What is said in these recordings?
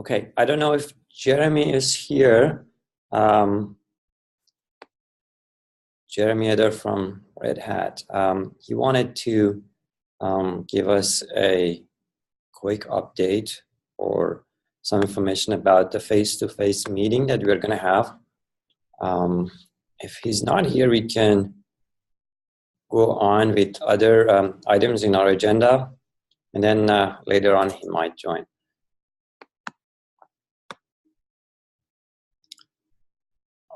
Okay, I don't know if Jeremy is here. Jeremy Eder from Red Hat. He wanted to give us a quick update or some information about the face-to-face meeting that we're going to have. If he's not here, we can go on with other items in our agenda, and then later on he might join.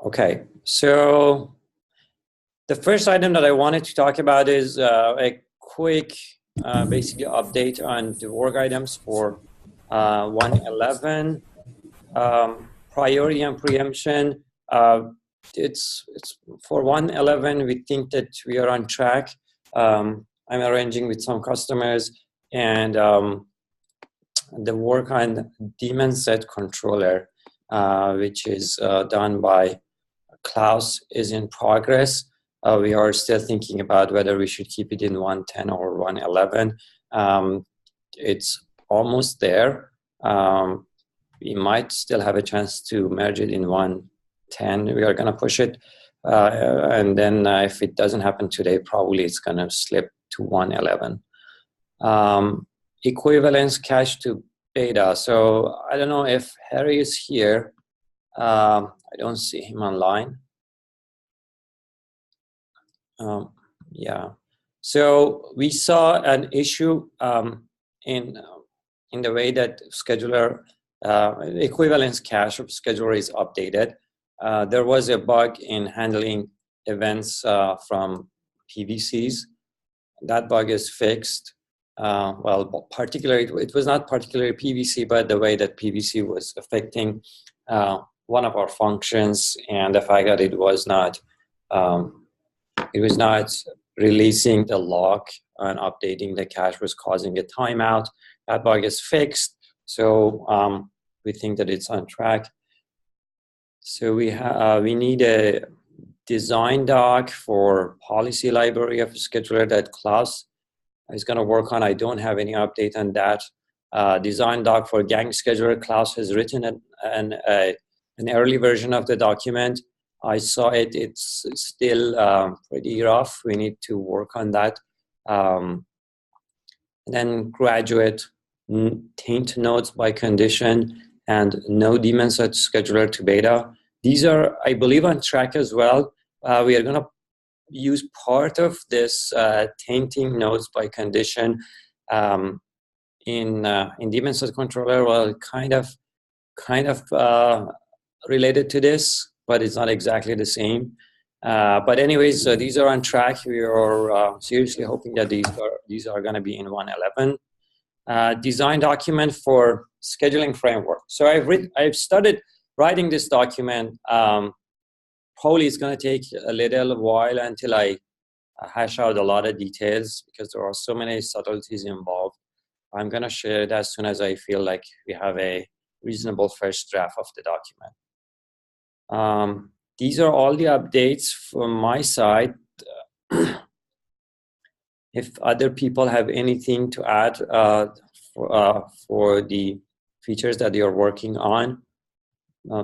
Okay, so the first item that I wanted to talk about is a quick basically update on the work items for 111 priority and preemption. It's for 111, we think that we are on track. I'm arranging with some customers, and the work on daemon set controller, which is done by Klaus, is in progress. We are still thinking about whether we should keep it in 110 or 111. It's almost there. We might still have a chance to merge it in 110. We are going to push it. And then if it doesn't happen today, probably it's going to slip to 111. Equivalence cache to beta. So I don't know if Harry is here. I don't see him online. Yeah. So we saw an issue in the way that scheduler equivalence cache of scheduler is updated. There was a bug in handling events from PVCs. That bug is fixed. Well, particularly, it was not particularly PVC, but the way that PVC was affecting one of our functions, and the fact that it was not releasing the lock and updating the cache was causing a timeout. That bug is fixed, so we think that it's on track. So we need a design doc for policy library of scheduler that Klaus is going to work on. I don't have any update on that. Design doc for gang scheduler. Klaus has written an early version of the document. I saw it. It's still pretty rough. We need to work on that. And then graduate taint nodes by condition and no daemon set scheduler to beta. These are, I believe, on track as well. We are going to use part of this tainting nodes by condition in daemon set controller. Well, kind of related to this, but it's not exactly the same. But anyways, these are on track. We are seriously hoping that these are going to be in 111. Design document for scheduling framework. So I've started writing this document. Probably it's going to take a little while until I hash out a lot of details because there are so many subtleties involved. I'm going to share it as soon as I feel like we have a reasonable first draft of the document. These are all the updates from my side. If other people have anything to add for the features that you're working on,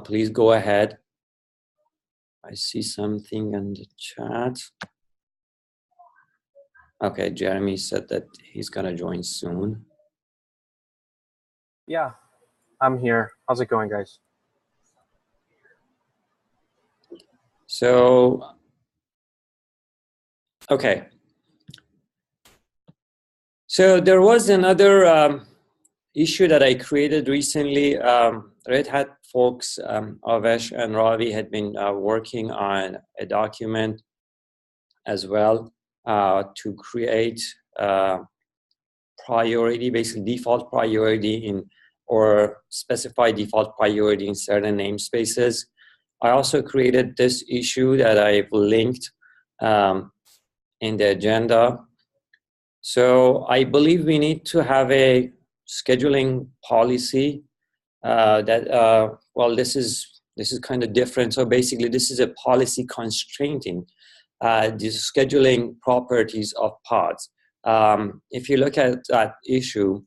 please go ahead. I see something in the chat. Okay, Jeremy said that he's going to join soon. Yeah, I'm here. How's it going, guys? So, okay. So there was another issue that I created recently. Red Hat folks, Avesh and Ravi, had been working on a document as well to create priority, basically default priority or specify default priority in certain namespaces. I also created this issue that I've linked in the agenda. So I believe we need to have a scheduling policy that, well, this is kind of different. So basically, this is a policy constraining the scheduling properties of pods. If you look at that issue,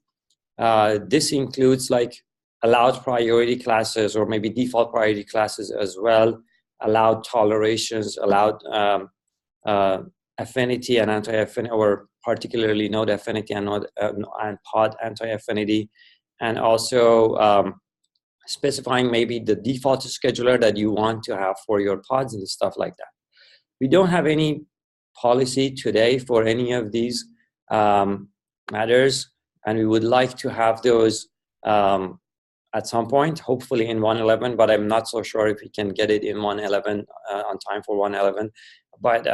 this includes like allowed priority classes or maybe default priority classes as well, allowed tolerations, allowed affinity and anti-affinity, or particularly node affinity and pod anti-affinity, and also specifying maybe the default scheduler that you want to have for your pods and stuff like that. We don't have any policy today for any of these matters, and we would like to have those at some point, hopefully in 1.11, but I'm not so sure if we can get it in 1.11 on time for 1.11. But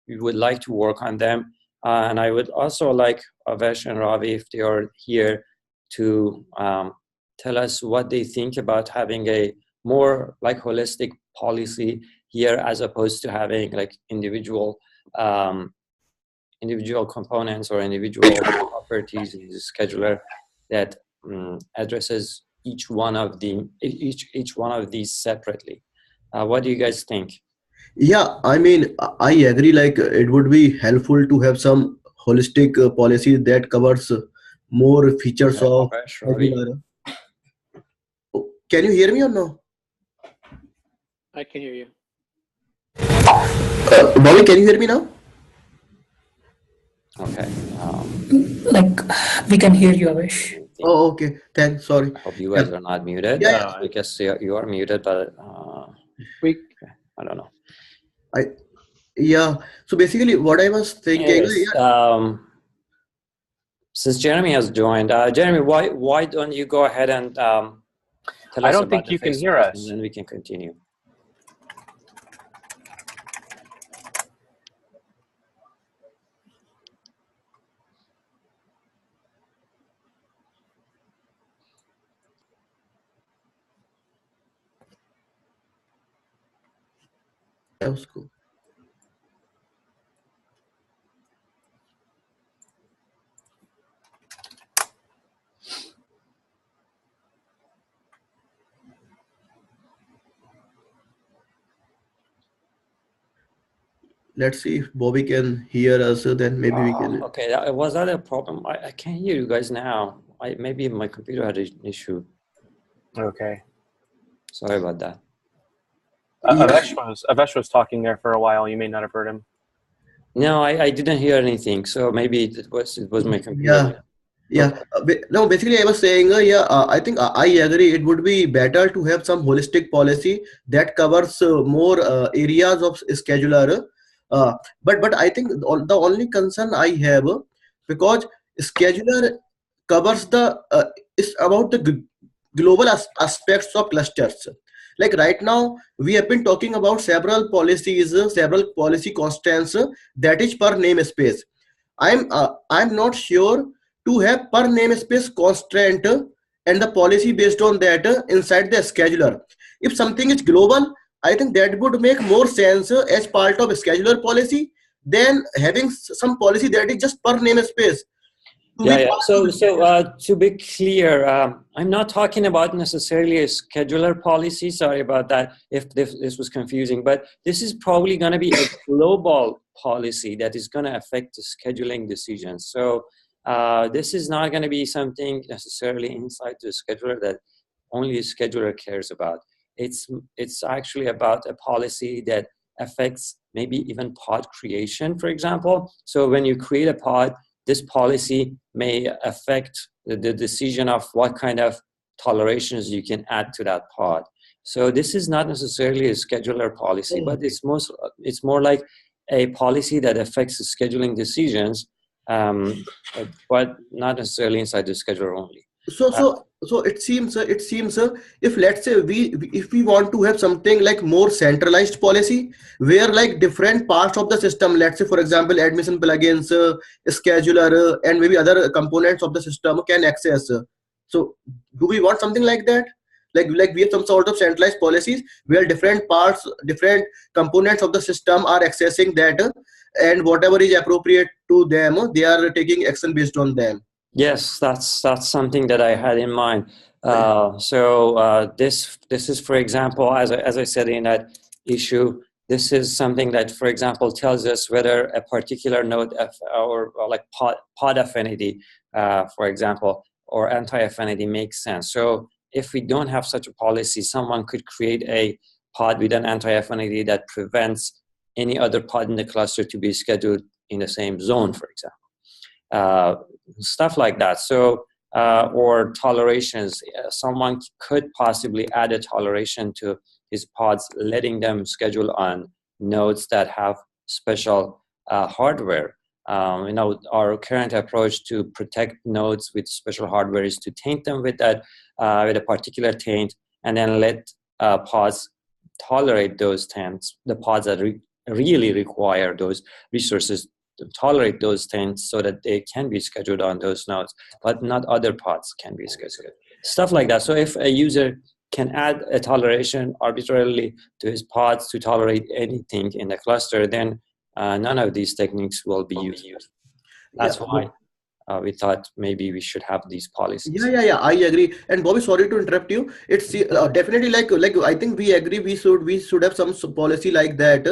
we would like to work on them. And I would also like Avesh and Ravi, if they are here, to tell us what they think about having a more like holistic policy here, as opposed to having like individual components or individual properties in the scheduler that addresses each one of these separately. What do you guys think? Yeah, I mean, I agree. Like, it would be helpful to have some holistic policy that covers more features of Avesh, Ravi? scheduler. Can you hear me or no? I can hear you. Bobby, can you hear me now? Okay. Like, we can hear you, Avesh. Oh, okay. Thanks. Sorry. I hope you guys are not muted. Yeah. I guess you are muted, but I don't know. Yeah. So basically, what I was thinking. Anyways, since Jeremy has joined, Jeremy, why don't you go ahead and tell us I don't about think the you can face hear mask, us. and then we can continue. That was cool. Let's see if Bobby can hear us. Then maybe we can. Okay, was that a problem? I can't hear you guys now. Maybe my computer had an issue. Okay. Sorry about that. Avesh was talking there for a while. You may not have heard him. No, I didn't hear anything. So maybe it was my computer. Yeah. Okay. No, basically I was saying, I think I agree. It would be better to have some holistic policy that covers more areas of scheduler. But I think the only concern I have, because scheduler covers is about the global aspects of clusters. Like right now, we have been talking about several policies, several policy constants that is per namespace. I'm not sure to have per namespace constraint and the policy based on that inside the scheduler. If something is global, I think that would make more sense as part of a scheduler policy than having some policy that is just per namespace. Yeah. So to be clear, I'm not talking about necessarily a scheduler policy. Sorry about that if this was confusing, but this is probably going to be a global policy that is going to affect the scheduling decisions. So this is not going to be something necessarily inside the scheduler that only a scheduler cares about. It's actually about a policy that affects maybe even pod creation, for example. So when you create a pod, this policy may affect the decision of what kind of tolerations you can add to that pod. So this is not necessarily a scheduler policy, but it's more like a policy that affects the scheduling decisions, but not necessarily inside the scheduler only. So it seems if let's say if we want to have something like more centralized policy where like different parts of the system, let's say for example admission plugins, scheduler, and maybe other components of the system can access. So do we want something like that? Like we have some sort of centralized policies where different parts, different components of the system are accessing that, and whatever is appropriate to them, they are taking action based on them. Yes, that's something that I had in mind. This is, for example, as I said in that issue, this is something that, for example, tells us whether a particular node or like pod affinity, for example, or anti-affinity makes sense. So if we don't have such a policy, someone could create a pod with an anti-FNAD that prevents any other pod in the cluster to be scheduled in the same zone, for example. Stuff like that. So, or tolerations. Someone could possibly add a toleration to his pods, letting them schedule on nodes that have special hardware. Our current approach to protect nodes with special hardware is to taint them with that, with a particular taint, and then let pods tolerate those taints. The pods that really require those resources to tolerate those taints, so that they can be scheduled on those nodes, but not other pods can be scheduled. Stuff like that. So if a user can add a toleration arbitrarily to his pods to tolerate anything in the cluster, then none of these techniques will be used. That's why we thought maybe we should have these policies. Yeah. I agree. And Bobby, sorry to interrupt you. It's definitely like I think we agree. We should have some policy like that,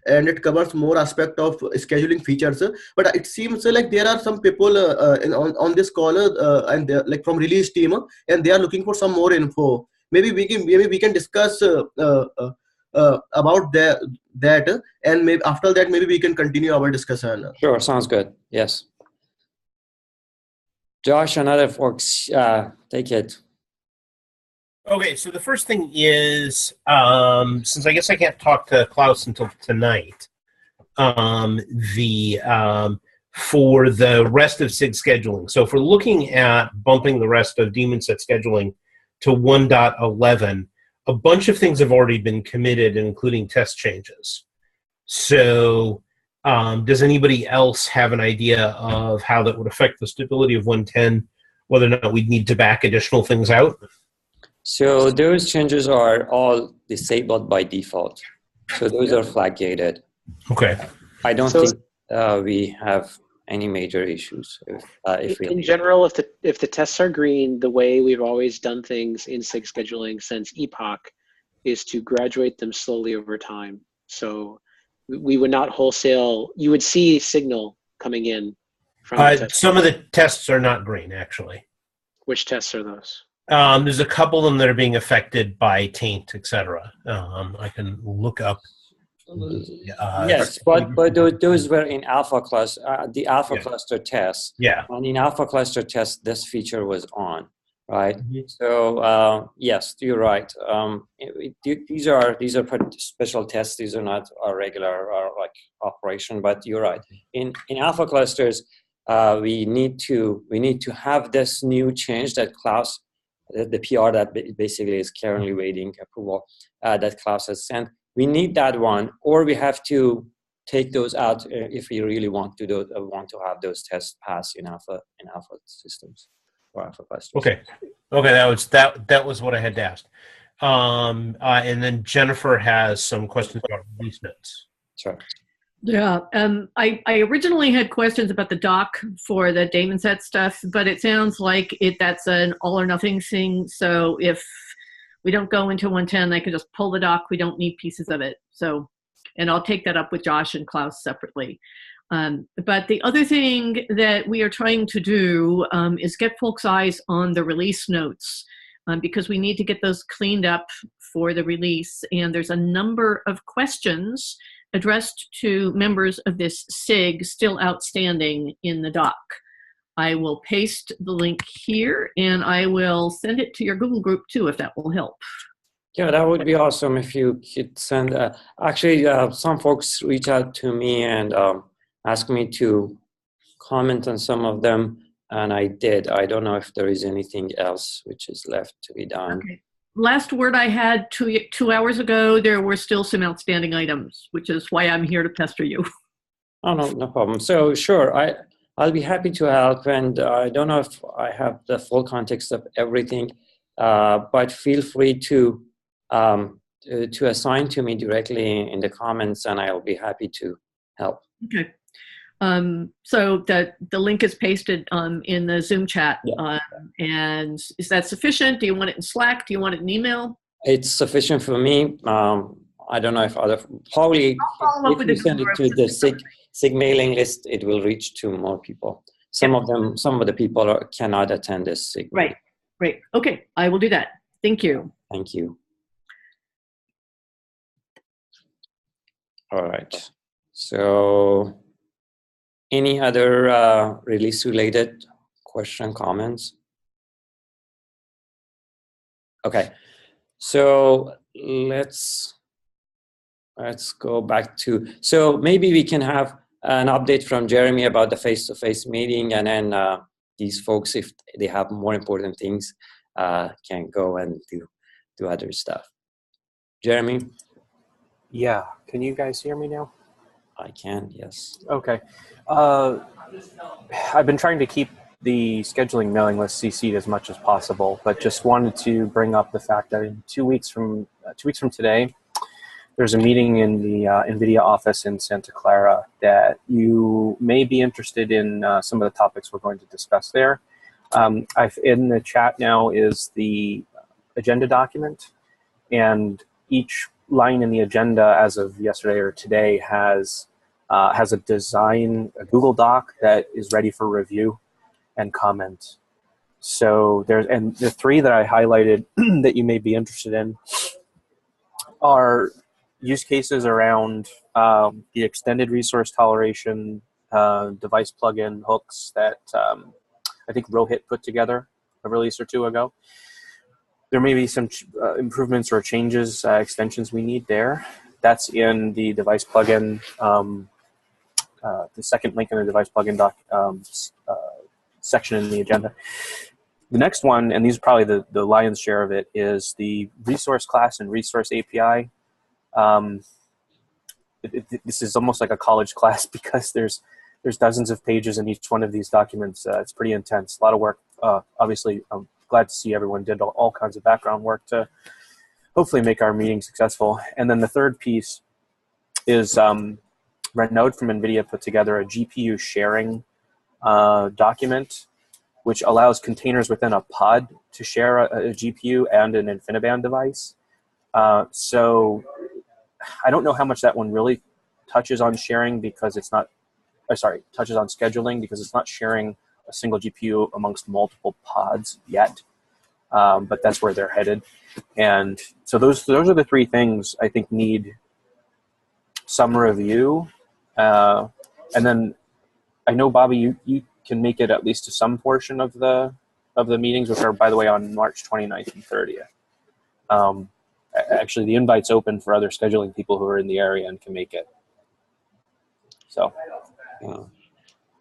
and it covers more aspect of scheduling features. But it seems like there are some people on this call and like from release team, and they are looking for some more info. Maybe we can discuss about that, and maybe after that maybe we can continue our discussion. Sure, sounds good. Yes. Josh and other folks, take it. Okay, so the first thing is, since I guess I can't talk to Klaus until tonight, for the rest of SIG scheduling. So if we're looking at bumping the rest of daemon set scheduling to 1.11, a bunch of things have already been committed, including test changes. So does anybody else have an idea of how that would affect the stability of 110, whether or not we'd need to back additional things out? So those changes are all disabled by default. So those are flag gated. Okay. I don't think we have any major issues. In general, if the tests are green, the way we've always done things in SIG scheduling since Epoch is to graduate them slowly over time. So we would not wholesale. You would see signal coming in from some of the tests are not green, actually. Which tests are those? There's a couple of them that are being affected by taint, etc. I can look up. Yes, but those were in alpha cluster, the alpha cluster tests. Yeah. And in alpha cluster tests, this feature was on, right? Mm-hmm. So yes, you're right. These are pretty special tests. These are not a regular like operation, but you're right. In alpha clusters, we need to have this new change that Klaus, the PR that basically is currently waiting approval that Klaus has sent. We need that one, or we have to take those out if we really want to have those tests pass in alpha systems or alpha clusters. Okay, that was what I had to ask. And then Jennifer has some questions about release notes. Sure. Yeah, I originally had questions about the doc for the daemon set stuff, but it sounds like that's an all or nothing thing. So if we don't go into 110, I can just pull the doc. We don't need pieces of it. So, and I'll take that up with Josh and Klaus separately. But the other thing that we are trying to do is get folks' eyes on the release notes because we need to get those cleaned up for the release. And there's a number of questions addressed to members of this SIG still outstanding in the doc. I will paste the link here and I will send it to your Google group too, if that will help. Yeah, that would be awesome if you could send. Actually, some folks reach out to me and ask me to comment on some of them, and I did. I don't know if there is anything else which is left to be done. Okay. Last word I had 2 hours ago, there were still some outstanding items, which is why I'm here to pester you. Oh, no problem. So sure, I'll be happy to help, and I don't know if I have the full context of everything, but feel free to assign to me directly in the comments, and I'll be happy to help. Okay. So the link is pasted in the Zoom chat, yeah. And is that sufficient? Do you want it in Slack? Do you want it in email? It's sufficient for me. I don't know if probably if you send it to the SIG mailing list, it will reach to more people. Some of the people cannot attend this SIG. Right. Okay, I will do that. Thank you. Thank you. All right. So any other release-related question, comments? Okay. So let's go back to, so maybe we can have an update from Jeremy about the face-to-face meeting, and then these folks, if they have more important things, can go and do other stuff. Jeremy? Yeah, can you guys hear me now? I can, yes. Okay. I've been trying to keep the scheduling mailing list CC'd as much as possible, but just wanted to bring up the fact that in 2 weeks from today, there's a meeting in the NVIDIA office in Santa Clara that you may be interested in some of the topics we're going to discuss there. In the chat now is the agenda document, and each line in the agenda as of yesterday or today has a Google Doc that is ready for review and comment. So and the three that I highlighted that you may be interested in are use cases around the extended resource toleration device plugin hooks that I think Rohit put together a release or two ago. There may be some improvements or changes, extensions we need there. That's in the device plugin, the second link in the device plugin section in the agenda. The next one, and these are probably the lion's share of it, is the resource class and resource API. This is almost like a college class because there's dozens of pages in each one of these documents. It's pretty intense, a lot of work. Obviously, I'm glad to see everyone did all kinds of background work to hopefully make our meeting successful. And then the third piece is Renaud from NVIDIA put together a GPU sharing document, which allows containers within a pod to share a GPU and an InfiniBand device. So I don't know how much that one really touches on sharing because it's not, touches on scheduling because it's not sharing a single GPU amongst multiple pods yet. But that's where they're headed. And so those are the three things I think need some review. And then I know, Bobby, you can make it at least to some portion of the meetings, which are, by the way, on March 29th and 30th. Actually, the invite's open for other scheduling people who are in the area and can make it. So, yeah.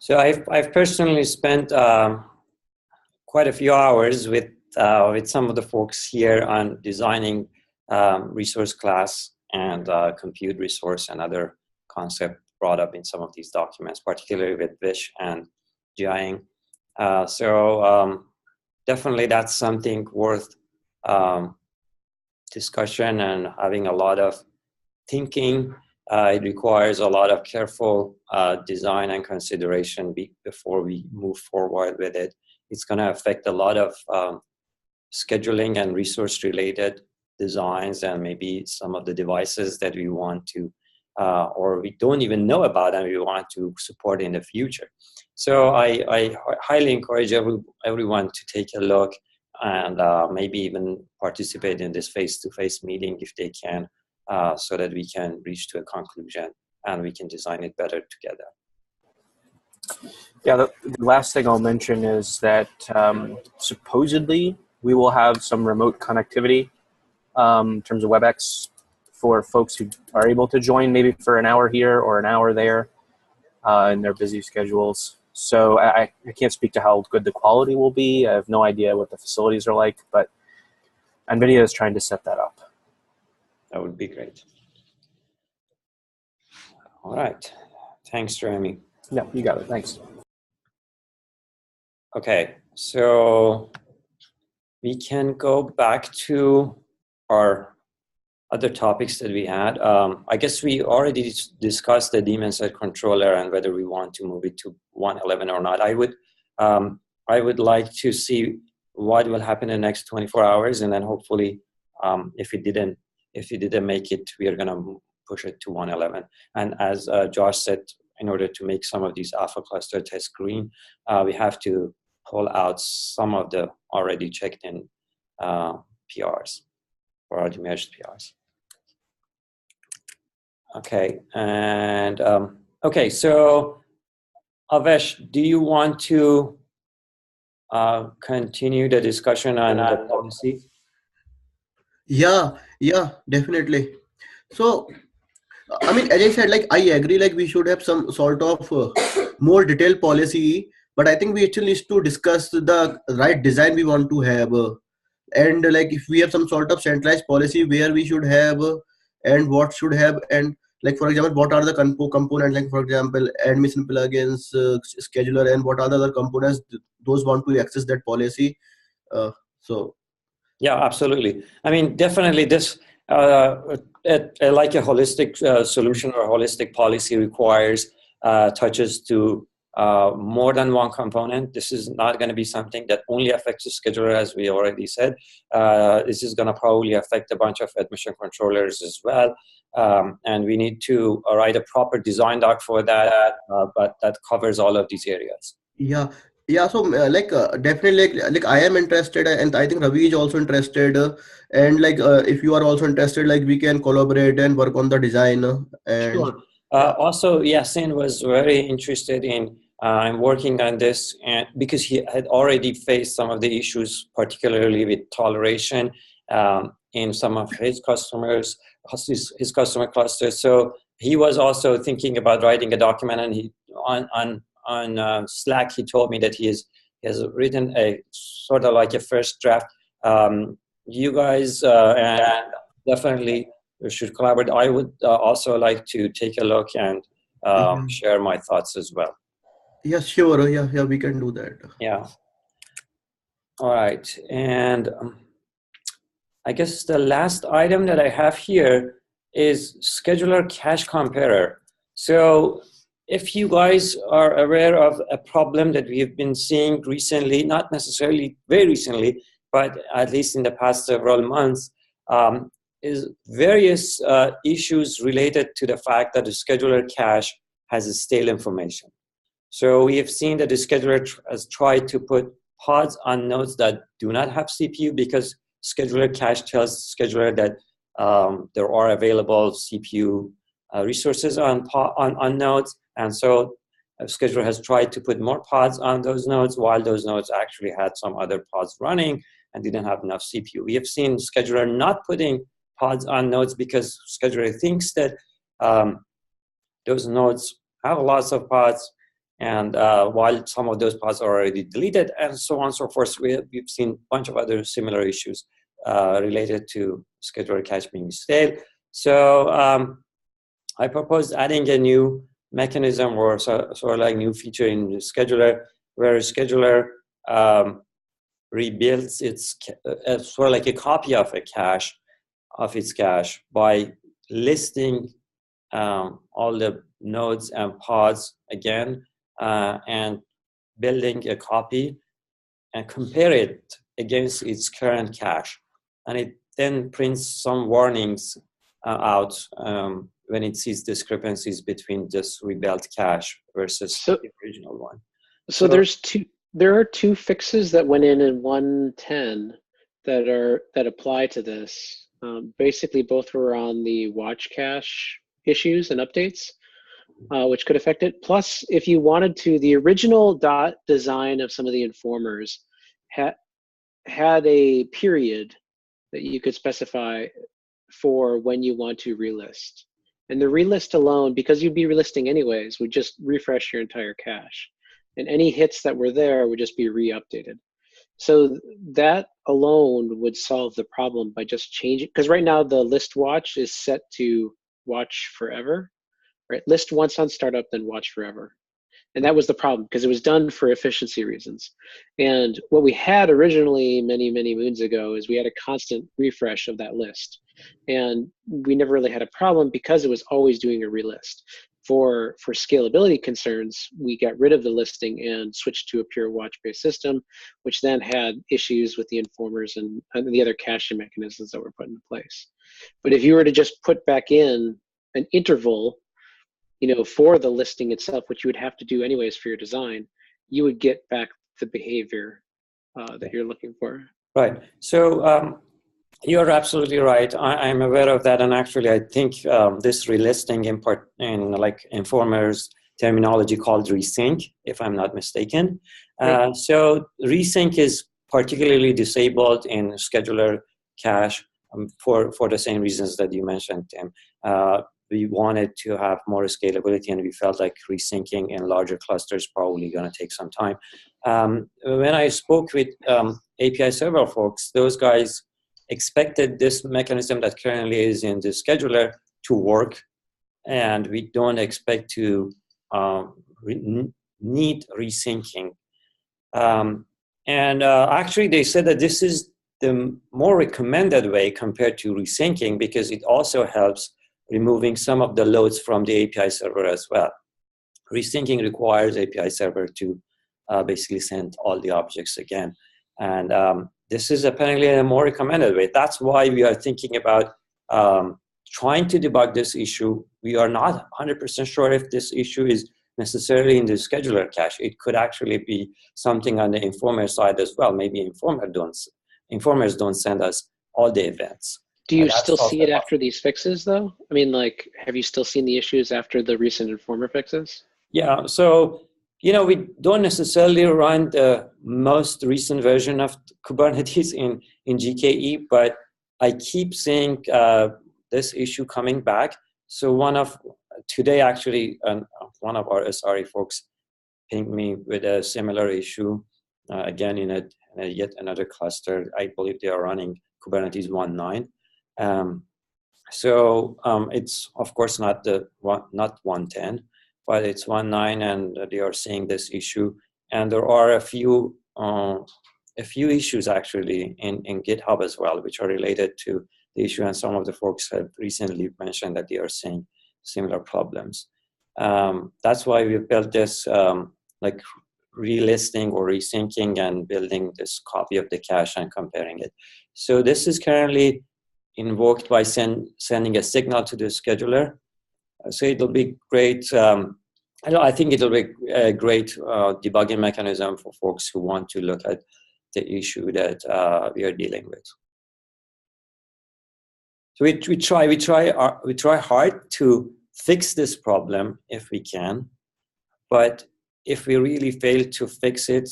So I've personally spent quite a few hours with some of the folks here on designing resource class and compute resource and other concept brought up in some of these documents, particularly with Vish and Jiaying. So definitely that's something worth discussion and having a lot of thinking. It requires a lot of careful design and consideration before we move forward with it. It's going to affect a lot of scheduling and resource related designs and maybe some of the devices that we want to or we don't even know about and we want to support in the future. So I highly encourage everyone to take a look and maybe even participate in this face-to-face meeting if they can, so that we can reach to a conclusion and we can design it better together. yeah, the last thing I'll mention is that supposedly we will have some remote connectivity in terms of WebEx for folks who are able to join maybe for an hour here or an hour there in their busy schedules. So I can't speak to how good the quality will be. I have no idea what the facilities are like, but NVIDIA is trying to set that up. That would be great. All right. Thanks, Jeremy. Yeah, you got it. Thanks. Okay, so we can go back to our other topics that we had. I guess we already discussed the daemon set controller and whether we want to move it to 1.11 or not. I would like to see what will happen in the next 24 hours, and then hopefully, if it didn't make it, we are gonna push it to 1.11. And as Josh said, in order to make some of these alpha cluster tests green, we have to pull out some of the already checked in PRs, or already merged PRs. Okay, and okay, so Avesh, do you want to continue the discussion on the policy? Yeah, definitely. So, I mean, as I said, like I agree, like we should have some sort of more detailed policy, but I think we actually need to discuss the right design we want to have, and like if we have some sort of centralized policy where we should have, and what should have, and like for example, what are the components, like for example, admission plugins, scheduler, and what are the other components those want to access that policy. So Yeah, absolutely. I mean, definitely this, like a holistic solution or holistic policy requires touches to more than one component. This is not going to be something that only affects the scheduler, as we already said. This is going to probably affect a bunch of admission controllers as well. And we need to write a proper design doc for that, but that covers all of these areas. yeah, so definitely, like I am interested, and I think Ravi is also interested, and like if you are also interested, like we can collaborate and work on the design, and Sure. yeah. Also, Yasin was very interested in working on this, and because he had already faced some of the issues, particularly with toleration in some of his customers, his customer clusters. So he was also thinking about writing a document, and he on Slack he told me that he has written a sort of like a first draft. You guys and definitely we should collaborate. I would also like to take a look and share my thoughts as well. Yeah, sure. Yeah, we can do that. Yeah. All right. And I guess the last item that I have here is scheduler cache comparer. So if you guys are aware of a problem that we have been seeing recently, not necessarily very recently, but at least in the past several months, is various issues related to the fact that the scheduler cache has stale information. So we have seen that the scheduler has tried to put pods on nodes that do not have CPU, because scheduler cache tells scheduler that there are available CPU resources on nodes, and so a scheduler has tried to put more pods on those nodes while those nodes actually had some other pods running and didn't have enough CPU. We have seen scheduler not putting pods on nodes because scheduler thinks that those nodes have lots of pods, and while some of those pods are already deleted, and so on and so forth. We've seen a bunch of other similar issues related to scheduler cache being stale. So I proposed adding a new mechanism, or sort of like new feature in the scheduler, where a scheduler rebuilds its sort of like a copy of a cache, of its cache, by listing all the nodes and pods again, and building a copy and compare it against its current cache. And it then prints some warnings out when it sees discrepancies between this rebuilt cache versus the original one. So there are two fixes that went in 1.10 that apply to this. Basically, both were on the watch cache issues and updates, which could affect it. Plus, if you wanted to, the original dot design of some of the informers had a period that you could specify for when you want to relist. And the relist alone, because you'd be relisting anyways, would just refresh your entire cache. And any hits that were there would just be re-updated. So that alone would solve the problem by just changing, because right now the list watch is set to watch forever, right? List once on startup, then watch forever. And that was the problem, because it was done for efficiency reasons. And what we had originally many, many moons ago is we had a constant refresh of that list. And we never really had a problem because it was always doing a relist. For scalability concerns, we got rid of the listing and switched to a pure watch-based system, which then had issues with the informers and the other caching mechanisms that were put into place. But if you were to just put back in an interval, for the listing itself, which you would have to do anyways for your design, you would get back the behavior that you're looking for. Right. So You're absolutely right. I'm aware of that, and actually, I think this relisting in like Informer's terminology called resync, if I'm not mistaken. So resync is particularly disabled in scheduler cache for the same reasons that you mentioned, Tim. We wanted to have more scalability, and we felt like resyncing in larger clusters probably going to take some time. When I spoke with API server folks, those guys expected this mechanism that currently is in the scheduler to work, and we don't expect to need resyncing. Actually, they said that this is the more recommended way compared to resyncing because it also helps removing some of the loads from the API server as well. Resyncing requires API server to basically send all the objects again. And this is apparently a more recommended way. That's why we are thinking about trying to debug this issue. We are not 100% sure if this issue is necessarily in the scheduler cache. It could actually be something on the Informer side as well. Maybe Informers don't send us all the events. Do you still see it after these fixes, though? I mean, like, have you still seen the issues after the recent Informer fixes? Yeah, so, we don't necessarily run the most recent version of Kubernetes in GKE, but I keep seeing this issue coming back. So today, actually, one of our SRE folks pinged me with a similar issue, again, in yet another cluster. I believe they are running Kubernetes 1.9. It's, of course, not 1.10. But it's 1.9, and they are seeing this issue. And there are a few issues actually in GitHub as well, which are related to the issue. And some of the folks have recently mentioned that they are seeing similar problems. That's why we built this like relisting or resyncing and building this copy of the cache and comparing it. So this is currently invoked by sending a signal to the scheduler. So it'll be great. I think it'll be a great debugging mechanism for folks who want to look at the issue that we are dealing with. So we try hard to fix this problem if we can, but if we really fail to fix it,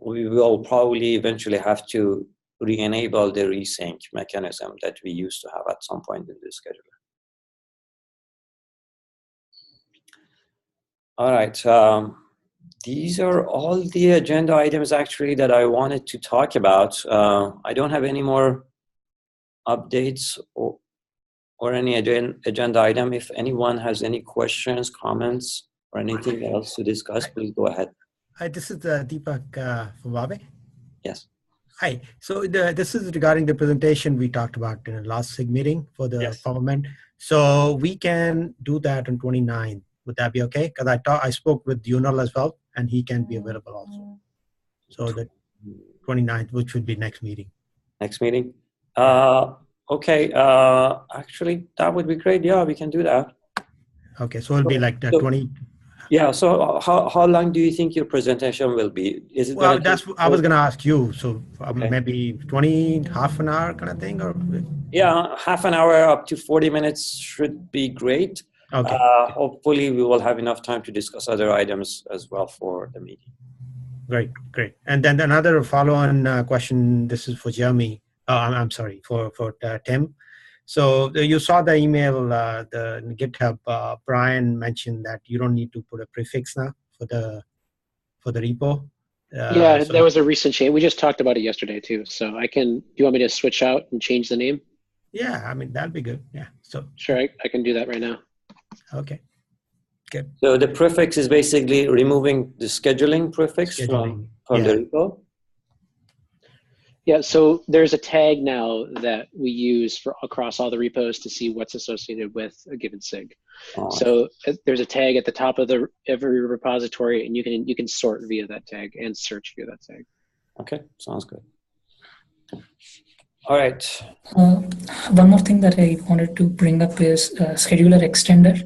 we will probably eventually have to re-enable the resync mechanism that we used to have at some point in the scheduler. All right, these are all the agenda items actually that I wanted to talk about. I don't have any more updates or any agenda item. If anyone has any questions, comments, or anything else to discuss, please go ahead. Hi, this is Deepak from Wabe. Yes. Hi. So this is regarding the presentation we talked about in the last SIG meeting for the government. So we can do that on 29th. Would that be okay? Because I spoke with Yunal as well, and he can be available also. So the 29th, which would be next meeting. Next meeting? Okay. Actually, that would be great. Yeah, we can do that. Okay, so it'll be like the 20. Yeah. So how long do you think your presentation will be? Is it? Well, I was gonna ask you. So maybe 20, half an hour kind of thing, or? Yeah, half an hour up to 40 minutes should be great. Okay. Hopefully, we will have enough time to discuss other items as well for the meeting. Great. And then another follow-on question. This is for Jeremy. I'm sorry, for Tim. So you saw the email, the GitHub. Brian mentioned that you don't need to put a prefix now for the repo. Yeah, there was a recent change. We just talked about it yesterday too. So do you want me to switch out and change the name? Yeah, I mean, that'd be good. Yeah. So sure, I can do that right now. Okay. Good. So the prefix is basically removing the scheduling prefix from the repo? Yeah, so there's a tag now that we use across all the repos to see what's associated with a given SIG. So there's a tag at the top of every repository, and you can sort via that tag and search via that tag. Okay, sounds good. All right. One more thing that I wanted to bring up is scheduler extender.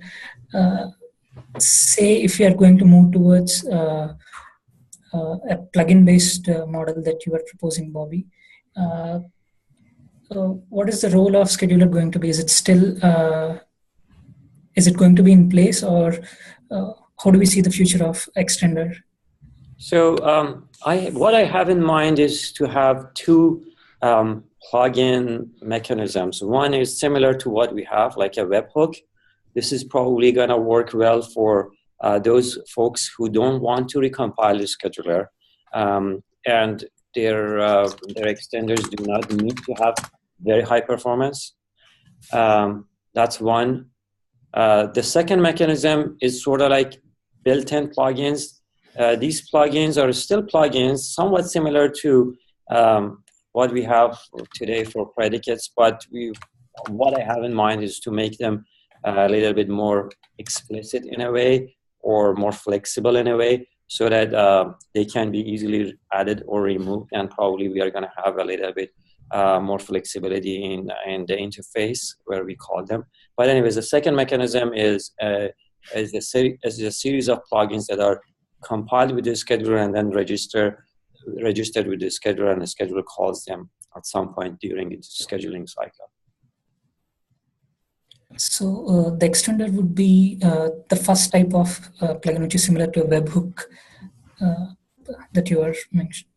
Say if you are going to move towards a plugin-based model that you are proposing, Bobby, what is the role of scheduler going to be? Is it still, is it going to be in place, or how do we see the future of extender? So what I have in mind is to have two plugin mechanisms. One is similar to what we have, like a webhook. This is probably going to work well for those folks who don't want to recompile the scheduler, and their extenders do not need to have very high performance. That's one. The second mechanism is sort of like built-in plugins. These plugins are still plugins, somewhat similar to what we have today for predicates, but what I have in mind is to make them a little bit more explicit in a way, or more flexible in a way, so that they can be easily added or removed, and probably we are going to have a little bit more flexibility in the interface where we call them. But anyways, the second mechanism is a series of plugins that are compiled with the scheduler and then registered with the scheduler, and the scheduler calls them at some point during its scheduling cycle. So the extender would be the first type of plugin, which is similar to a webhook that you are mentioning.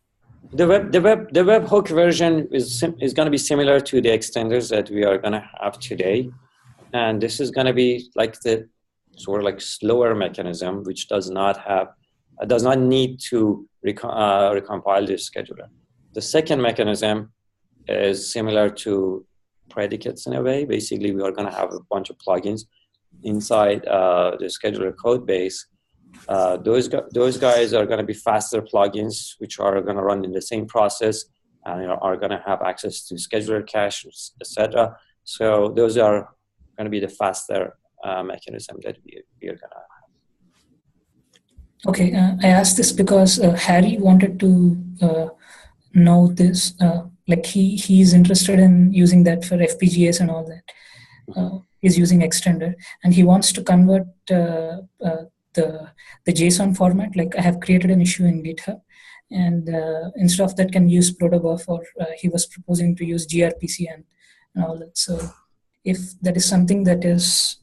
The webhook version is going to be similar to the extenders that we are going to have today, and this is going to be like the sort of like slower mechanism, which does not need to recompile the scheduler. The second mechanism is similar to predicates in a way. Basically, we are going to have a bunch of plugins inside the scheduler code base. Those guys are going to be faster plugins, which are going to run in the same process and are going to have access to scheduler cache, etc. So those are going to be the faster mechanism that we are going to have. Okay, I asked this because Harry wanted to know this. Like he's interested in using that for FPGAs and all that. He's using extender, and he wants to convert the JSON format. Like I have created an issue in GitHub, and instead of that can use protobuf, or he was proposing to use gRPC and all that. So if that is something that is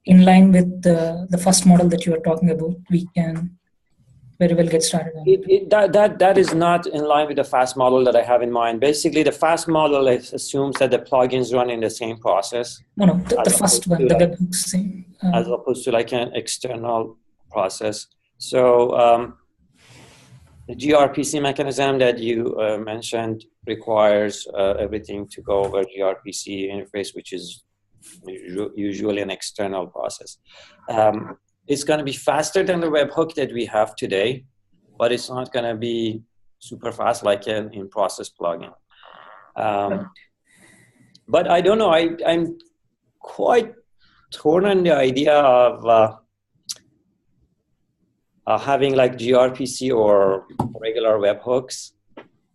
in line with the first model that you are talking about, we can very well get started on it. That is not in line with the fast model that I have in mind. Basically, the fast model assumes that the plugins run in the same process. No, the first one, the webhooks thing. As opposed to like an external process. So the gRPC mechanism that you mentioned requires everything to go over gRPC interface, which is usually an external process. It's going to be faster than the webhook that we have today, but it's not going to be super fast like an in-process plugin. But I don't know. I'm quite torn on the idea of having like gRPC or regular webhooks.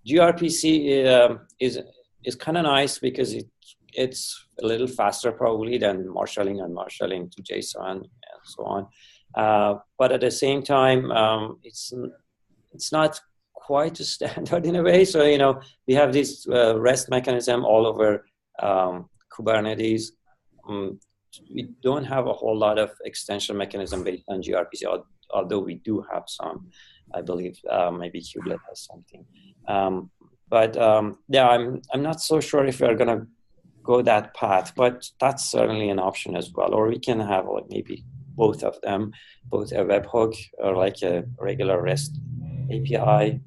gRPC is kind of nice because it's a little faster probably than marshalling and marshalling to JSON and so on. But at the same time, it's not quite a standard in a way. So, we have this REST mechanism all over Kubernetes. We don't have a whole lot of extension mechanism based on gRPC, although we do have some. I believe maybe Kubelet has something. Yeah, I'm not so sure if we're going to go that path, but that's certainly an option as well. Or we can have like maybe both of them, both a webhook or like a regular REST API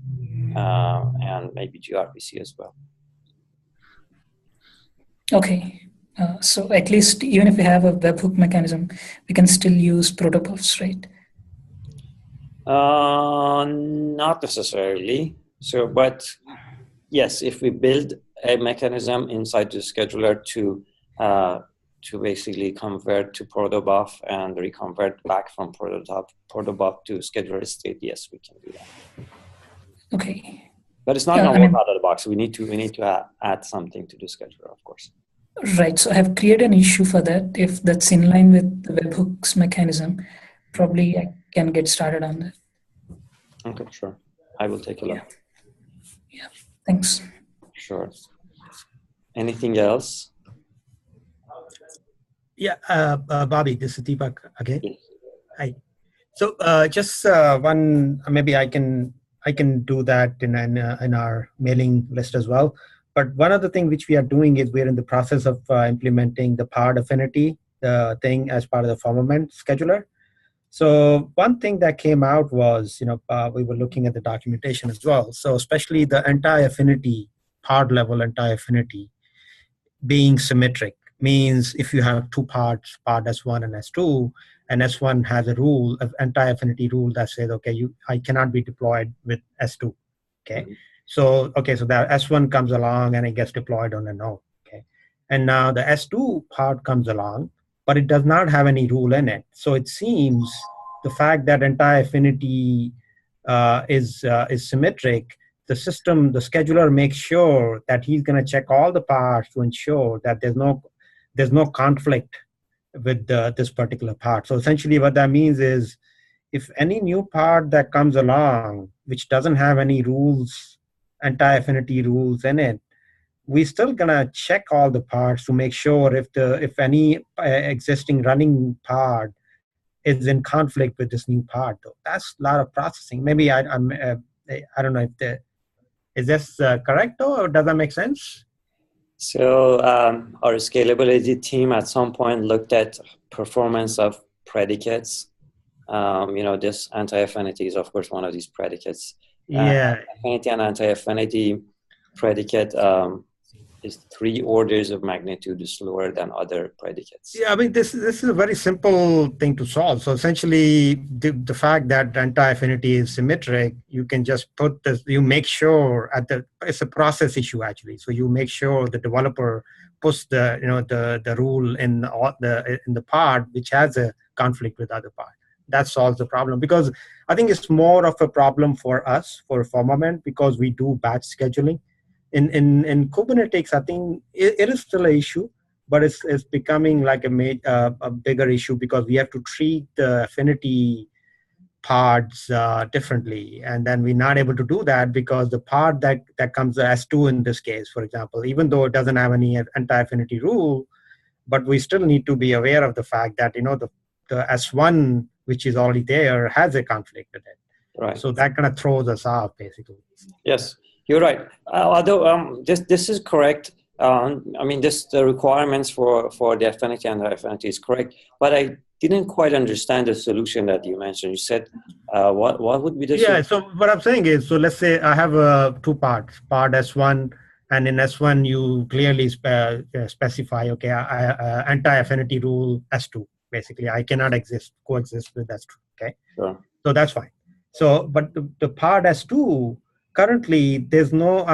and maybe gRPC as well. Okay. So at least even if we have a webhook mechanism, we can still use protobufs, right? Not necessarily. So, but yes, if we build a mechanism inside the scheduler to basically convert to protobuf and reconvert back from protobuf to scheduler state, yes, we can do that. Okay. But it's not going to work out of the box. We need to add something to the scheduler, of course. Right. So I have created an issue for that. If that's in line with the webhooks mechanism, probably I can get started on that. Okay, sure. I will take a look. Yeah. Thanks. Sure. Anything else? Yeah, Bobby, this is Deepak again. Yes. Hi. So just one, maybe I can do that in our mailing list as well. But one other thing which we are doing is we're in the process of implementing the pod affinity thing as part of the firmament scheduler. So one thing that came out was, we were looking at the documentation as well. So especially the anti-affinity, pod level anti-affinity being symmetric means if you have two parts, pod S1 and S2, and S1 has a rule, an anti-affinity rule that says, okay, I cannot be deployed with S2. Okay. Mm-hmm. So that S1 comes along and it gets deployed on a node. Okay. And now the S2 part comes along, but it does not have any rule in it. So it seems the fact that anti-affinity is symmetric, the scheduler makes sure that he's going to check all the parts to ensure that there's no conflict with this particular part. So essentially what that means is if any new part that comes along, which doesn't have any rules, anti-affinity rules in it, we're still going to check all the parts to make sure if any existing running part is in conflict with this new part. Though that's a lot of processing. Maybe I don't know if is this correct though, or does that make sense? So our scalability team at some point looked at performance of predicates. This anti-affinity is of course one of these predicates. Yeah. Affinity and anti-affinity predicate is 3 orders of magnitude slower than other predicates. Yeah, I mean, this is a very simple thing to solve. So essentially, the fact that anti-affinity is symmetric, you can just put this, you make sure it's a process issue actually. So you make sure the developer puts the rule in the part which has a conflict with other part. That solves the problem, because I think it's more of a problem for us, for firmament, because we do batch scheduling. In Kubernetes, I think it is still an issue, but it's becoming like a bigger issue because we have to treat the affinity pods differently, and then we're not able to do that because the pod that comes as S2 in this case, for example, even though it doesn't have any anti-affinity rule, but we still need to be aware of the fact that the S1 which is already there has a conflict with it. Right. So that kind of throws us off basically. Yes. You're right. Although this is correct. The requirements for the affinity and the affinity is correct, but I didn't quite understand the solution that you mentioned. You said what would be the solution? So what I'm saying is, so let's say I have 2 parts, part S1, and in S1 you clearly specify, okay, anti-affinity rule S2. Basically, I cannot coexist with S2. Okay, sure. So that's fine. So, but the part S2. Currently, there's no.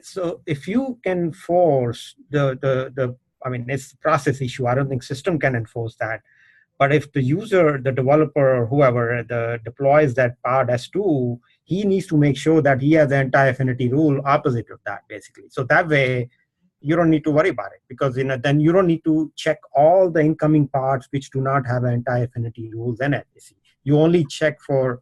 So if you can force it's a process issue. I don't think system can enforce that. But if the user, the developer, or whoever deploys that part S2, he needs to make sure that he has the anti-affinity rule opposite of that, basically. So that way, you don't need to worry about it, because then you don't need to check all the incoming parts which do not have anti-affinity rules in it. You only check for.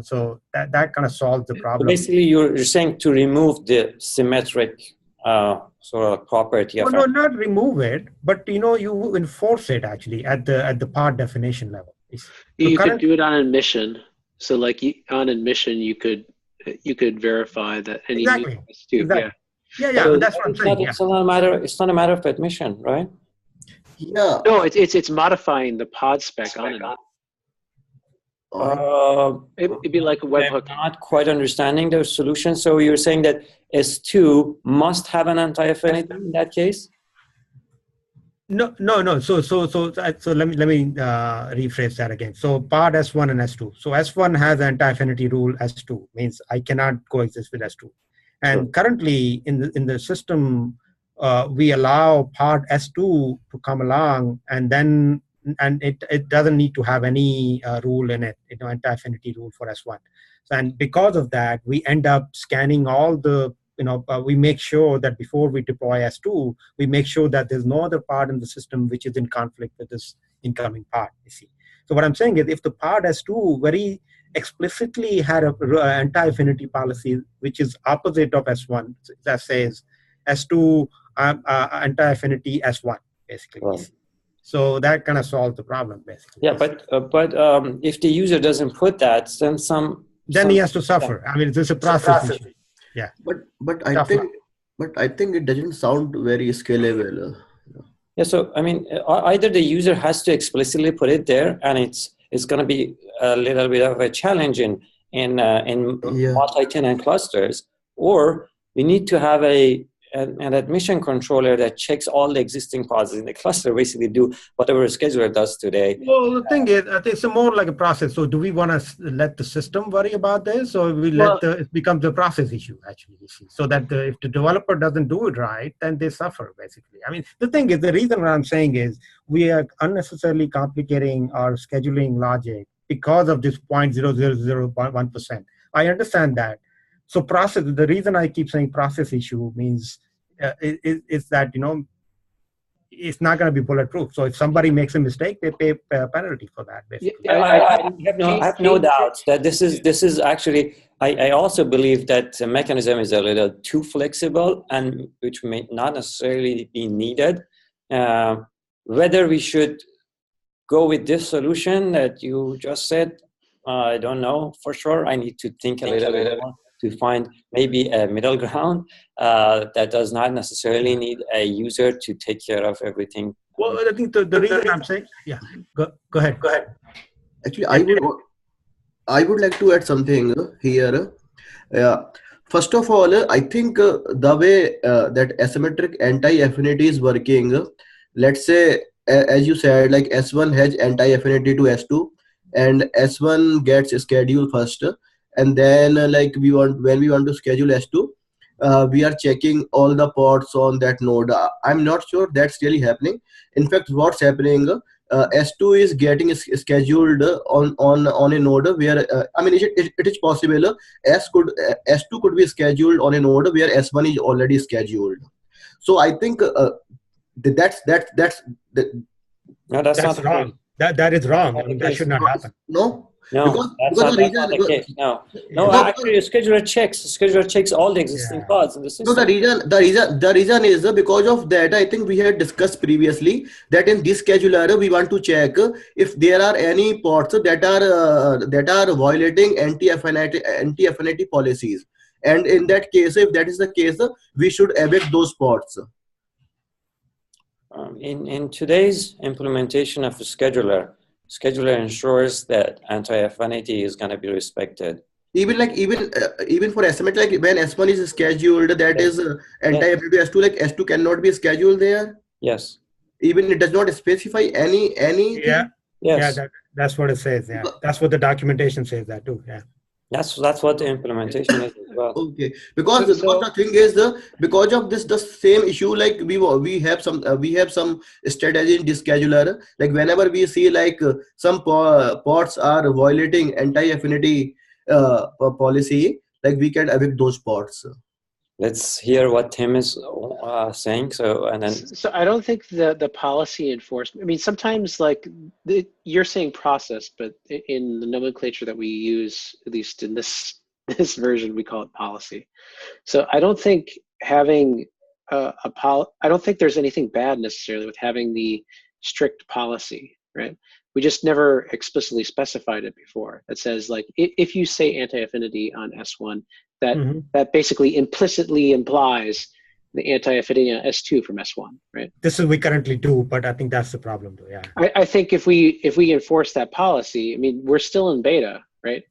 So that kind of solves the problem. So basically, you're saying to remove the symmetric sort of property of. No, not remove it, but you enforce it actually at the part definition level. You could do it on admission. So like on admission, you could verify that any exactly. Exactly. Yeah. So that's what I'm saying. It's not a matter of admission, right? Yeah. No, it's modifying the pod spec on it. It'd be like a webhook. I'm not quite understanding the solution. So you're saying that S2 must have an anti-affinity in that case? No. So let me rephrase that again. So part S1 and S2. So S1 has anti-affinity rule. S2 means I cannot coexist with S2. And sure. Currently in the system, we allow part S2 to come along, and it doesn't need to have any rule in it, anti-affinity rule for S1. So, and because of that, we end up scanning all the, we make sure that before we deploy S2, we make sure that there's no other part in the system which is in conflict with this incoming part, you see. So what I'm saying is, if the part S2 very explicitly had an anti-affinity policy which is opposite of S1, that says S2, anti-affinity S1, basically. Well, so that kind of solves the problem, basically. Yeah, but if the user doesn't put that, then he has to suffer. I mean, it's a process issue. Yeah. But I think it doesn't sound very scalable. Yeah, so I mean, either the user has to explicitly put it there, and it's going to be a little bit of a challenge in multi-tenant clusters, or we need to have an admission controller that checks all the existing pods in the cluster, basically do whatever a scheduler does today. Well, the thing is, I think it's more like a process. So do we want to let the system worry about this, or it becomes a process issue, actually, so that if the developer doesn't do it right, then they suffer, basically. I mean, the thing is, the reason what I'm saying is we are unnecessarily complicating our scheduling logic because of this 0.0001%. I understand that. So process, the reason I keep saying process issue means is that, it's not going to be bulletproof. So if somebody makes a mistake, they pay a penalty for that, basically. I have no doubt that this is actually, I also believe that the mechanism is a little too flexible, and which may not necessarily be needed. Whether we should go with this solution that you just said, I don't know for sure. I need to think a little bit more to find maybe a middle ground that does not necessarily need a user to take care of everything. Well, I think the reason I'm saying, yeah, go ahead. Actually, I would like to add something here. First of all, I think the way that asymmetric anti-affinity is working, let's say, as you said, like S1 has anti-affinity to S2, and S1 gets scheduled first, and then when we want to schedule S2, we are checking all the pods on that node. I'm not sure that's really happening. In fact, what's happening, S2 is getting scheduled on a node where I mean, it is possible S2 could be scheduled on a node where S1 is already scheduled. So I think that's not wrong. That is wrong. I mean, that should not happen. No, that's not the case. Actually, the scheduler checks all the existing pods in the system. No, the reason is because of that. I think we had discussed previously that in this scheduler we want to check if there are any pods that are violating anti-affinity policies, and in that case, if that is the case, we should evict those pods. In today's implementation of a scheduler ensures that anti-affinity is going to be respected. Even for estimate, like when S1 is scheduled, that is anti-affinity to S2, like S2 cannot be scheduled there. Yes. Even it does not specify any. Yeah. Yes. Yeah, that's what it says. Yeah, that's what the documentation says that too. Yeah. That's what the implementation is as well. Okay, because the thing is because of this the same issue, like we have some strategy in this scheduler, like whenever we see like some pods are violating anti-affinity policy, like we can evict those pods. Let's hear what Tim is saying. So I don't think the policy enforcement. I mean, sometimes like you're saying process, but in the nomenclature that we use, at least in this version, we call it policy. So I don't think having I don't think there's anything bad necessarily with having the strict policy, right? We just never explicitly specified it before. That says like if you say anti-affinity on S1, that basically implicitly implies the anti-affinity on S2 from S1, right? This is we currently do, but I think that's the problem though. Yeah. I think if we enforce that policy, I mean, we're still in beta, right?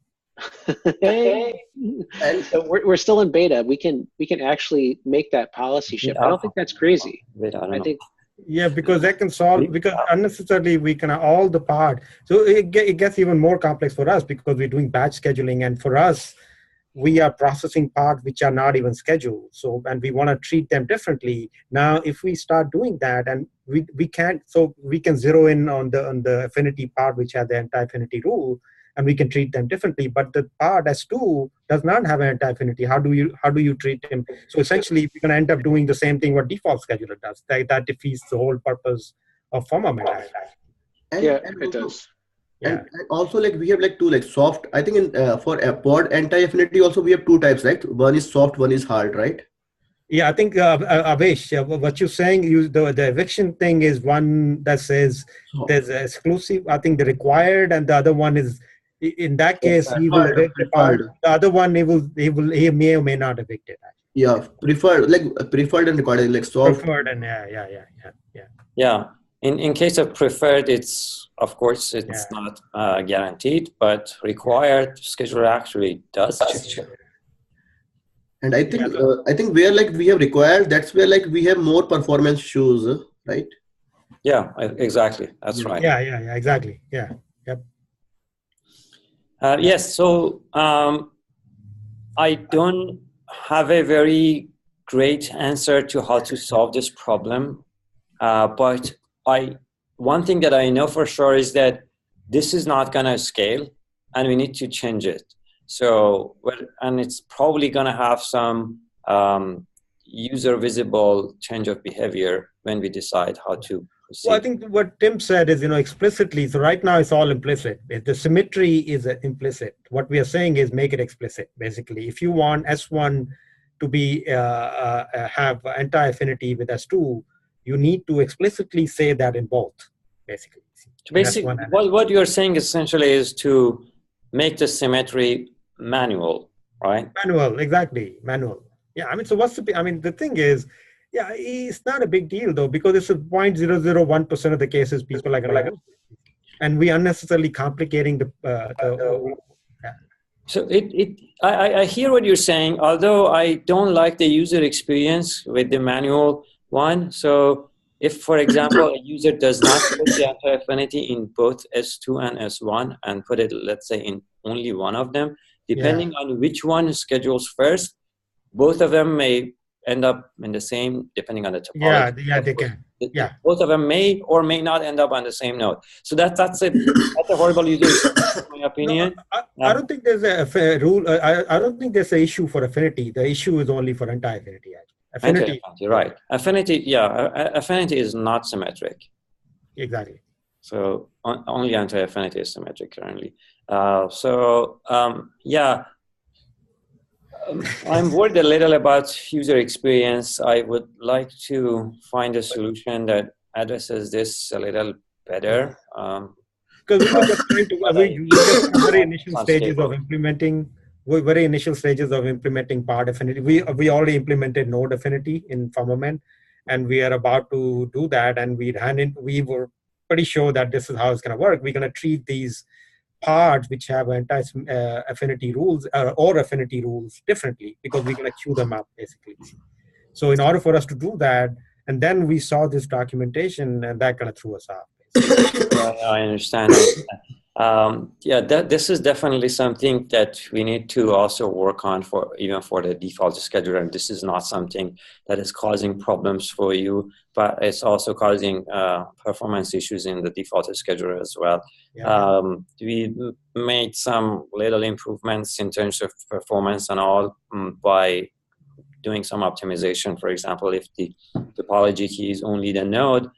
And so we're still in beta. We can actually make that policy shift. I don't think that's crazy. I think. Yeah, because that can solve, because unnecessarily we can all the part. So it gets even more complex for us because we're doing batch scheduling, and for us, we are processing parts which are not even scheduled. So, and we want to treat them differently. Now, if we start doing that, and we can't, so we can zero in on the affinity part which has the anti-affinity rule, and we can treat them differently. But the part S2 does not have an anti-affinity. How do you treat them? So essentially, we're going to end up doing the same thing what default scheduler does. That defeats the whole purpose of firmament. Yeah, it does. And also, like we have like two, like soft. I think in for a pod anti-affinity also we have two types, right? One is soft, one is hard, right? Yeah, I think Avesh, what you're saying, the eviction thing is one that says there's exclusive. I think the required, and the other one is in that case he will evict the part. The other one he may or may not evict it. Yeah, preferred and required, like soft. Preferred and yeah. Yeah. In case of preferred, it's of course it's not guaranteed, but required scheduler actually does check. And I think where like we have required, that's where like we have more performance issues, right? Yeah, exactly. That's right. Yeah, exactly. Yeah. Yep. Yes. So I don't have a very great answer to how to solve this problem, but one thing that I know for sure is that this is not going to scale, and we need to change it. So, and it's probably going to have some user visible change of behavior when we decide how to proceed. Well, I think what Tim said is, explicitly. So right now it's all implicit. The symmetry is implicit. What we are saying is make it explicit. Basically, if you want S1 to be have anti-affinity with S2, you need to explicitly say that in both. Basically, so basically, what you're saying essentially is to make the symmetry manual, right? Manual, exactly, manual. Yeah, I mean, so the thing is, yeah, it's not a big deal though, because it's a 0.001% of the cases people are going to use it. And we unnecessarily complicating the So I hear what you're saying, although I don't like the user experience with the manual one. So if, for example, a user does not put the anti-affinity in both S2 and S1 and put it, let's say, in only one of them, depending on which one schedules first, both of them may end up in the same, depending on the topology. Yeah, they can. Yeah, both of them may or may not end up on the same node. So that's a horrible user experience, in my opinion. No, I don't think there's a rule. I don't think there's an issue for affinity. The issue is only for anti-affinity. Affinity, right? Affinity, affinity is not symmetric. Exactly. So only anti-affinity is symmetric currently. I'm worried a little about user experience. I would like to find a solution that addresses this a little better. Because we were just trying to very initial stages of implementing. Very initial stages of implementing part affinity. We already implemented node affinity in Firmament, and we are about to do that. And we were pretty sure that this is how it's going to work. We're going to treat these parts which have anti-affinity rules or affinity rules differently, because we're going to queue them up basically. So in order for us to do that, and then we saw this documentation, and that kind of threw us off. I understand. This is definitely something that we need to also work on even for the default scheduler. And this is not something that is causing problems for you, but it's also causing performance issues in the default scheduler as well. Yeah. We made some little improvements in terms of performance and all by doing some optimization. For example, if the topology key is only the node,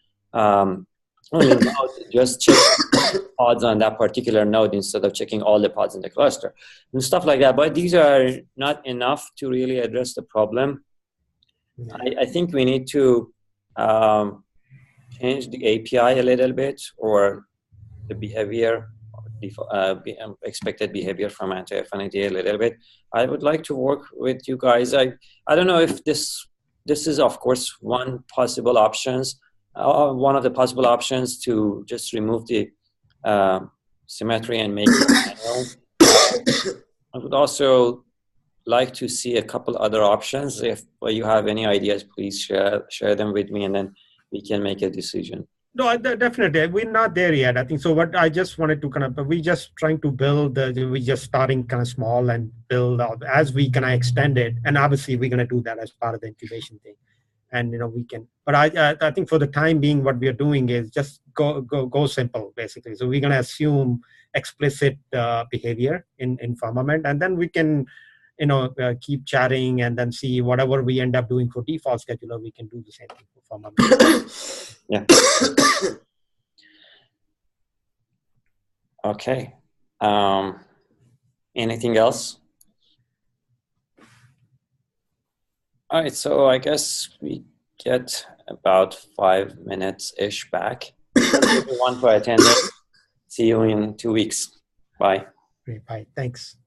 just check pods on that particular node instead of checking all the pods in the cluster and stuff like that. But these are not enough to really address the problem. I think we need to change the API a little bit, or the behavior, expected behavior from anti-affinity a little bit. I would like to work with you guys. I don't know if this is, of course, one possible options. One of the possible options to just remove the symmetry and make it manual. I would also like to see a couple other options. If you have any ideas, please share them with me, and then we can make a decision. No, definitely. We're not there yet, I think. So what I just wanted to we just trying to build, we just starting kind of small and build out as we kind of extend it. And obviously we're going to do that as part of the incubation thing. And we can, but I think for the time being, what we are doing is just go simple, basically. So we're going to assume explicit behavior in Firmament, and then we can, keep chatting and then see whatever we end up doing for default scheduler, we can do the same thing for Firmament. Yeah. Okay. Anything else? All right, so I guess we get about 5 minutes-ish back. Thank you everyone for attending. See you in 2 weeks. Bye. Great. Bye. Thanks.